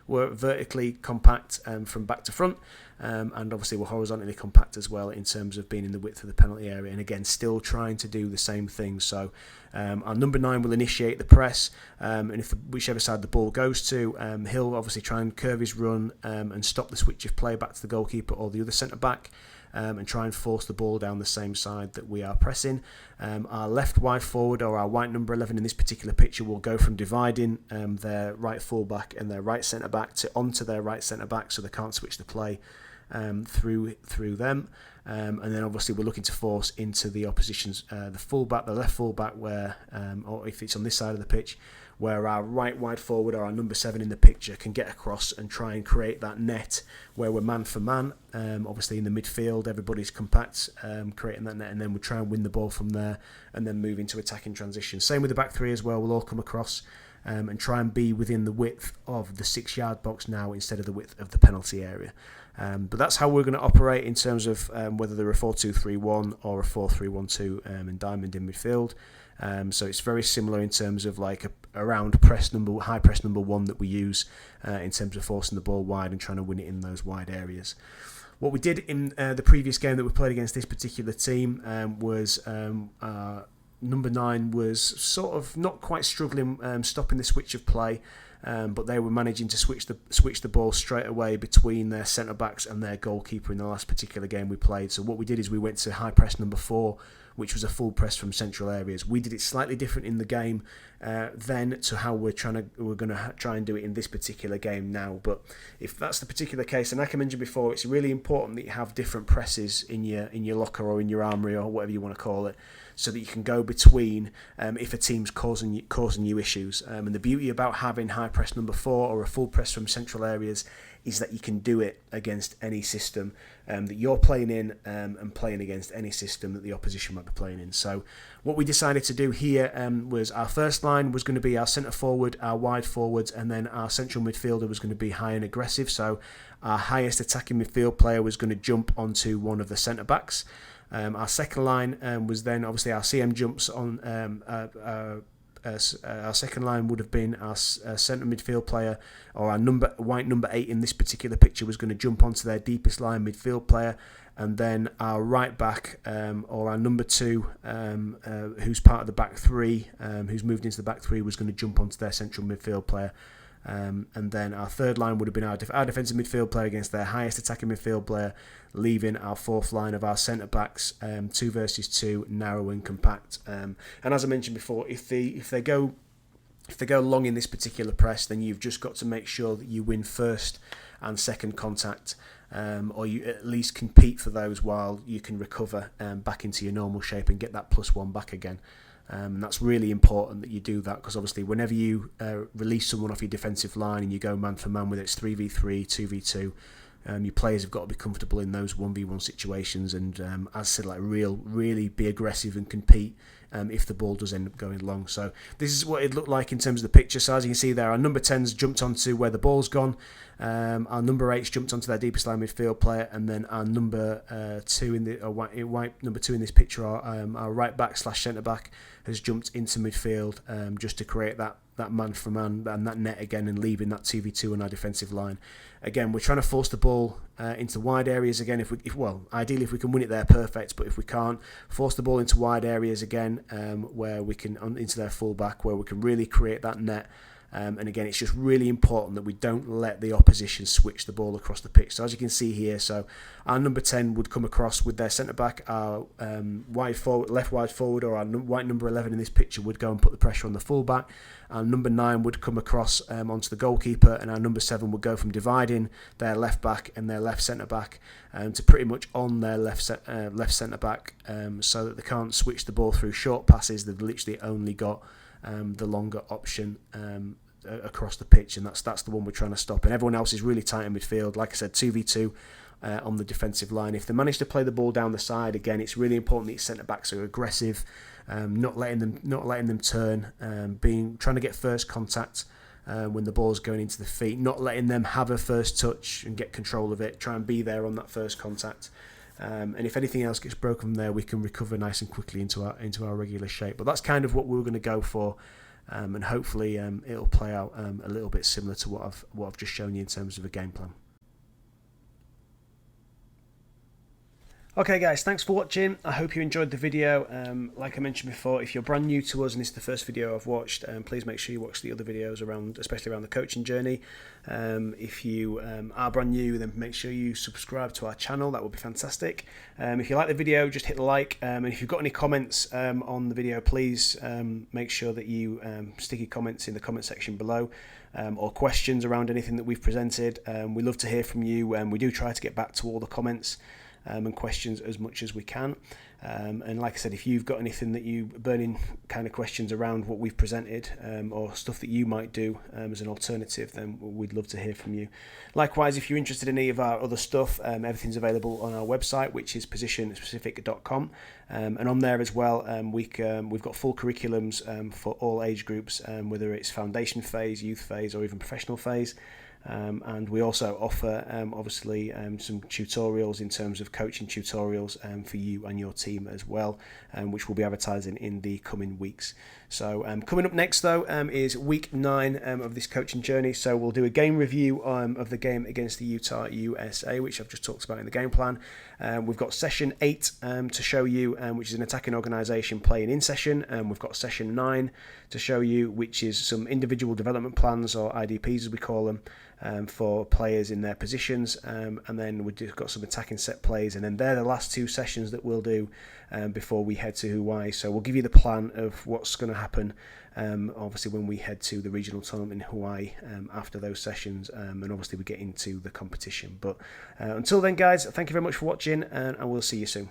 we're vertically compact from back to front, and obviously we're horizontally compact as well in terms of being in the width of the penalty area, and again still trying to do the same thing. So our number 9 will initiate the press, and if whichever side the ball goes to, he'll obviously try and curve his run and stop the switch of play back to the goalkeeper or the other centre back, and try and force the ball down the same side that we are pressing. Our left wide forward, or our white number 11 in this particular picture, will go from dividing their right full back and their right centre back to onto their right centre back, so they can't switch the play through them. And then obviously we're looking to force into the opposition's the fullback, the left fullback, where or if it's on this side of the pitch, where our right wide forward or our number 7 in the picture can get across and try and create that net where we're man for man. Obviously in the midfield everybody's compact, creating that net, and then we try and win the ball from there and then move into attacking transition. Same with the back 3 as well, we'll all come across and try and be within the width of the 6-yard box now instead of the width of the penalty area. But that's how we're going to operate in terms of whether they're a 4-2-3-1 or a 4-3-1-2 and diamond in midfield. So it's very similar in terms of like around high press number 1 that we use in terms of forcing the ball wide and trying to win it in those wide areas. What we did in the previous game that we played against this particular team was number 9 was sort of not quite struggling stopping the switch of play, but they were managing to switch the ball straight away between their centre backs and their goalkeeper in the last particular game we played. So what we did is we went to high press number 4, which was a full press from central areas. We did it slightly different in the game then to how we're going to try and do it in this particular game now. But if that's the particular case, and like I mentioned before, it's really important that you have different presses in your locker or in your armoury or whatever you want to call it, so that you can go between if a team's causing you issues. And the beauty about having high press number 4 or a full press from central areas is that you can do it against any system that you're playing in, and playing against any system that the opposition might be playing in. So what we decided to do here was our first line was going to be our centre forward, our wide forwards, and then our central midfielder was going to be high and aggressive. So our highest attacking midfield player was going to jump onto one of the centre backs. Our second line was then obviously our CM jumps on. Our second line would have been our centre midfield player, or our white number 8 in this particular picture was going to jump onto their deepest line midfield player, and then our right back or our number 2 who's part of the back 3, who's moved into the back 3, was going to jump onto their central midfield player. And then our third line would have been our defensive midfield player against their highest attacking midfield player, leaving our fourth line of our centre backs 2 versus 2, narrow and compact. And as I mentioned before, if they go long in this particular press, then you've just got to make sure that you win first and second contact, or you at least compete for those while you can recover back into your normal shape and get that +1 back again. And that's really important that you do that, because obviously whenever you release someone off your defensive line and you go man for man, whether it's 3v3, 2v2, your players have got to be comfortable in those 1v1 situations, and as I said, like really be aggressive and compete if the ball does end up going long. So this is what it looked like in terms of the picture. So as you can see there, our number 10's jumped onto where the ball's gone, our number 8's jumped onto their deepest line midfield player, and then our number 2 in the white number 2 in this picture, our right back / centre back, has jumped into midfield just to create that man for man and that net again, and leaving that 2v2 on our defensive line. Again, we're trying to force the ball into wide areas again. Ideally if we can win it there, perfect. But if we can't, force the ball into wide areas again, where we can into their fullback, where we can really create that net. And again, it's just really important that we don't let the opposition switch the ball across the pitch. So as you can see here, so our number 10 would come across with their centre-back, our left wide forward, or our white number 11 in this picture would go and put the pressure on the full-back. Our number 9 would come across onto the goalkeeper, and our number 7 would go from dividing their left-back and their left centre-back to pretty much on their left centre-back, so that they can't switch the ball through short passes. They've literally only got the longer option across the pitch, and that's the one we're trying to stop. And everyone else is really tight in midfield. Like I said, 2v2 on the defensive line. If they manage to play the ball down the side, again, it's really important that centre backs are aggressive, not letting them turn, trying to get first contact when the ball's going into the feet, not letting them have a first touch and get control of it. Try and be there on that first contact. And if anything else gets broken from there, we can recover nice and quickly into our regular shape. But that's kind of what we're going to go for. And hopefully it'll play out a little bit similar to what I've just shown you in terms of a game plan. Okay guys, thanks for watching. I hope you enjoyed the video. Like I mentioned before, if you're brand new to us and this is the first video I've watched, please make sure you watch the other videos especially around the coaching journey. If you are brand new, then make sure you subscribe to our channel. That would be fantastic. If you like the video, just hit the like. And if you've got any comments on the video, please make sure that you stick your comments in the comment section below, or questions around anything that we've presented. We love to hear from you. We do try to get back to all the comments and questions as much as we can. And like I said, if you've got anything that you burning kind of questions around what we've presented, or stuff that you might do as an alternative, then we'd love to hear from you. Likewise, if you're interested in any of our other stuff, everything's available on our website, which is positionspecific.com, and on there as well, we've got full curriculums for all age groups, whether it's foundation phase, youth phase, or even professional phase. And we also offer obviously some tutorials in terms of coaching tutorials for you and your team as well, which we'll be advertising in the coming weeks. So coming up next though is week 9 of this coaching journey. So we'll do a game review of the game against the Utah USA, which I've just talked about in the game plan. We've got session 8 to show you, which is an attacking organisation playing in session. We've got session 9 to show you, which is some individual development plans, or IDPs as we call them, for players in their positions, and then we've just got some attacking set plays, and then they're the last 2 sessions that we'll do before we head to Hawaii. So we'll give you the plan of what's going to happen obviously when we head to the regional tournament in Hawaii after those sessions, and obviously we get into the competition. But until then guys, thank you very much for watching, and I will see you soon.